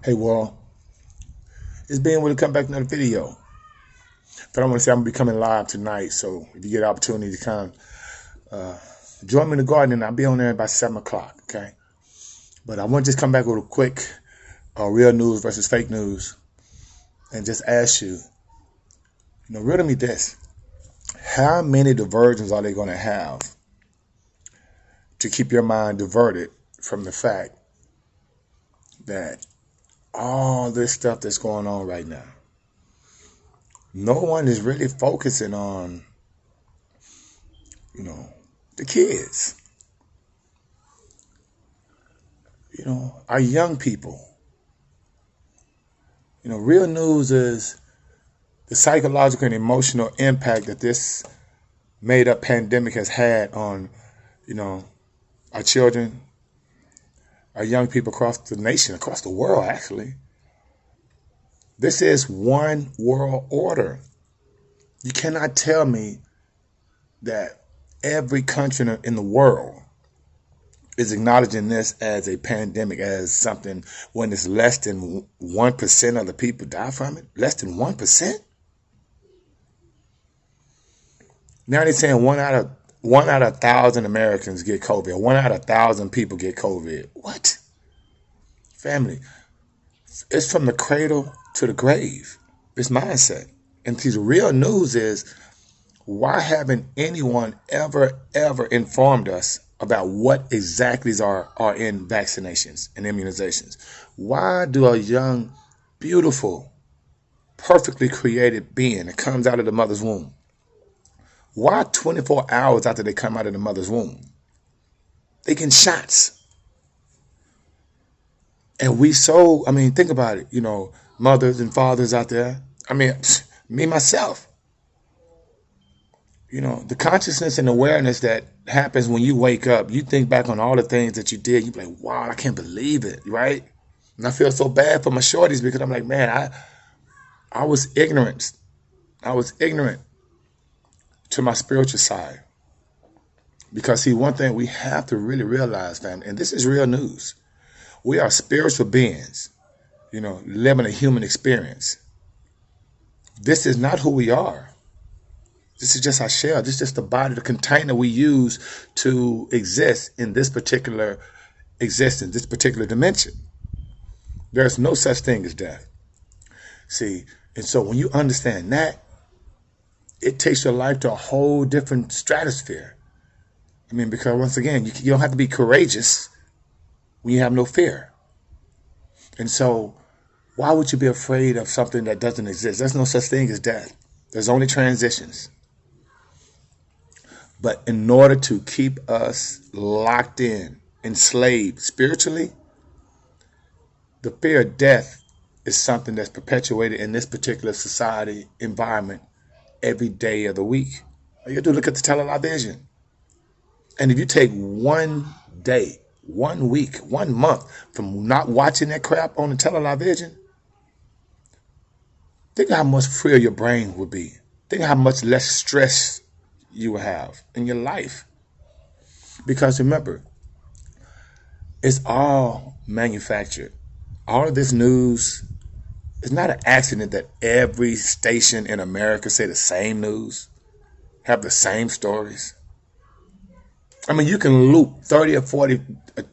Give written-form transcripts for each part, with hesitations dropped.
Hey, world, it's Ben with to come back to another video. But I want to say I'm going to be coming live tonight, so if you get an opportunity to come, join me in the garden, and I'll be on there about 7 o'clock, okay? But I want to just come back with a quick real news versus fake news and just ask you, riddle me this. How many diversions are they going to have to keep your mind diverted from the fact that all this stuff that's going on right now, no one is really focusing on, the kids, our young people. Real news is the psychological and emotional impact that this made up pandemic has had on, our children, our young people across the nation, across the world, actually. This is one world order. You cannot tell me that every country in the world is acknowledging this as a pandemic, as something when it's less than 1% of the people die from it. Less than 1%? Now they're saying one out of 1,000 Americans get COVID. 1 out of 1,000 people get COVID. What? Family, it's from the cradle to the grave. It's mindset. And the real news is, why haven't anyone ever informed us about what exactly are in vaccinations and immunizations? Why do a young, beautiful, perfectly created being that comes out of the mother's womb, why 24 hours after they come out of the mother's womb, they get shots? And think about it, mothers and fathers out there. Me, myself. The consciousness and awareness that happens when you wake up, you think back on all the things that you did. You be like, wow, I can't believe it, right? And I feel so bad for my shorties because I'm like, man, I was ignorant. I was ignorant to my spiritual side. Because, see, one thing we have to really realize, family, and this is real news, we are spiritual beings, living a human experience. This is not who we are. This is just our shell. This is just the body, the container we use to exist in this particular existence, this particular dimension. There's no such thing as death. See, and so when you understand that, it takes your life to a whole different stratosphere. Because once again, you don't have to be courageous when you have no fear. And so why would you be afraid of something that doesn't exist? There's no such thing as death. There's only transitions. But in order to keep us locked in, enslaved spiritually, the fear of death is something that's perpetuated in this particular society environment every day of the week. All you have to look at the television. And if you take one day, 1 week, 1 month from not watching that crap on the television, think how much freer your brain would be. Think how much less stress you will have in your life. Because remember, it's all manufactured. All of this news is not an accident that every station in America say the same news, have the same stories. You can loop 30 or 40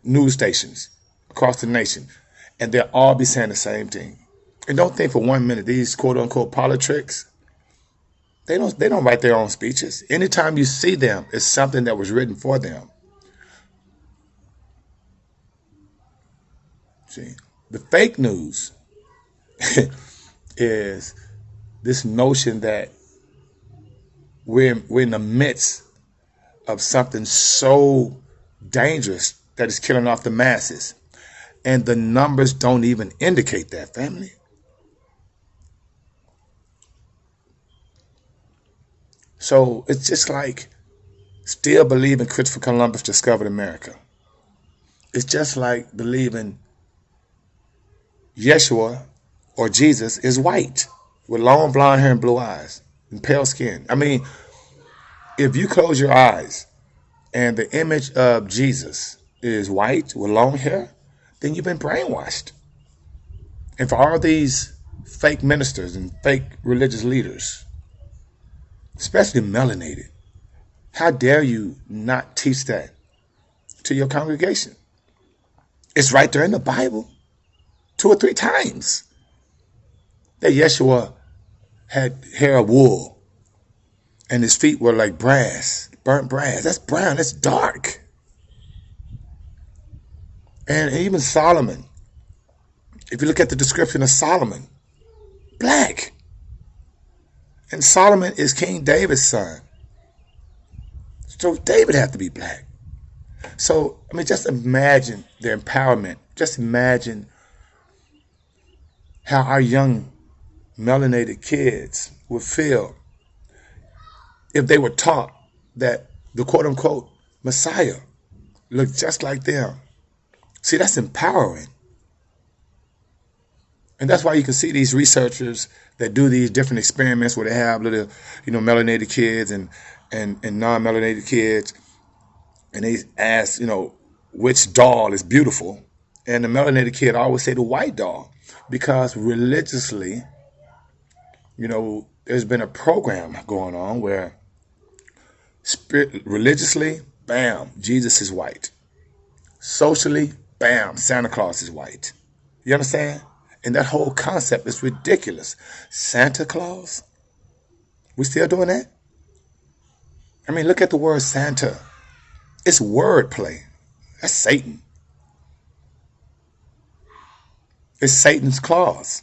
news stations across the nation, and they'll all be saying the same thing. And don't think for 1 minute these quote unquote politics, they don't write their own speeches. Anytime you see them, it's something that was written for them. See, the fake news is this notion that we're in the midst of something so dangerous that is killing off the masses. And the numbers don't even indicate that, family. So it's just like still believing Christopher Columbus discovered America. It's just like believing Yeshua or Jesus is white with long blonde hair and blue eyes and pale skin. If you close your eyes and the image of Jesus is white with long hair, then you've been brainwashed. And for all these fake ministers and fake religious leaders, especially melanated, how dare you not teach that to your congregation? It's right there in the Bible, 2 or 3 times, that Yeshua had hair of wool and his feet were like brass, burnt brass. That's brown, that's dark. And even Solomon, if you look at the description of Solomon, black. And Solomon is King David's son. So David had to be black. So, I mean, just imagine their empowerment. Just imagine how our young melanated kids would feel if they were taught that the quote unquote Messiah looked just like them. See, that's empowering. And that's why you can see these researchers that do these different experiments where they have little, melanated kids and non-melanated kids. And they ask, which doll is beautiful. And the melanated kid always say the white doll. Because religiously, there's been a program going on where religiously, bam, Jesus is white. Socially, bam, Santa Claus is white. You understand? And that whole concept is ridiculous. Santa Claus? We still doing that? I mean, look at the word Santa. It's wordplay. That's Satan. It's Satan's claws.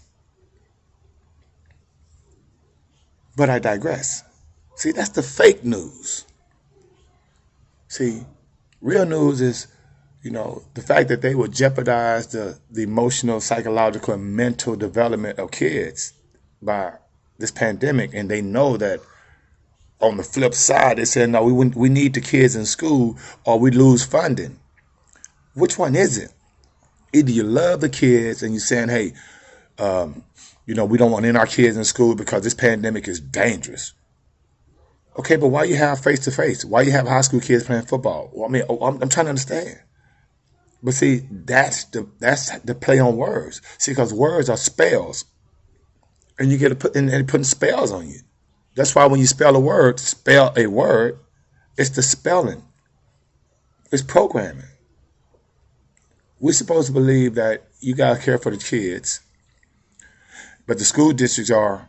But I digress. See, that's the fake news. See, real news is, the fact that they would jeopardize the emotional, psychological, and mental development of kids by this pandemic. And they know that on the flip side, they said, no, we need the kids in school or we lose funding. Which one is it? Either you love the kids and you're saying, hey, we don't want in our kids in school because this pandemic is dangerous. Okay, but why you have face-to-face? Why you have high school kids playing football? Well, I mean, I'm trying to understand. But see, that's the play on words. See, because words are spells. And you get to putting spells on you. That's why when you spell a word, it's the spelling. It's programming. We're supposed to believe that you got to care for the kids, but the school districts are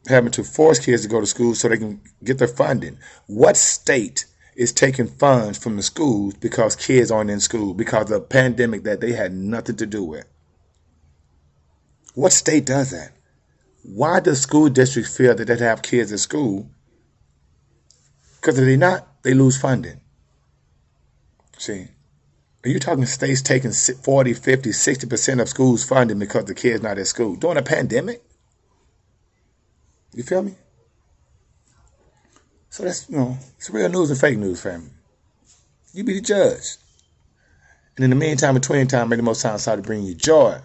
having to force kids to go to school so they can get their funding. What state is taking funds from the schools because kids aren't in school because of a pandemic that they had nothing to do with? What state does that? Why does school districts feel that they have kids in school? Because if they're not, they lose funding. See? Are you talking states taking 40, 50, 60% of schools' funding because the kid's not at school during a pandemic? You feel me? So that's, it's real news and fake news, family. You be the judge. And in the meantime, between time, make the most time to bring you joy.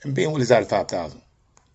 And being with us out of 5,000.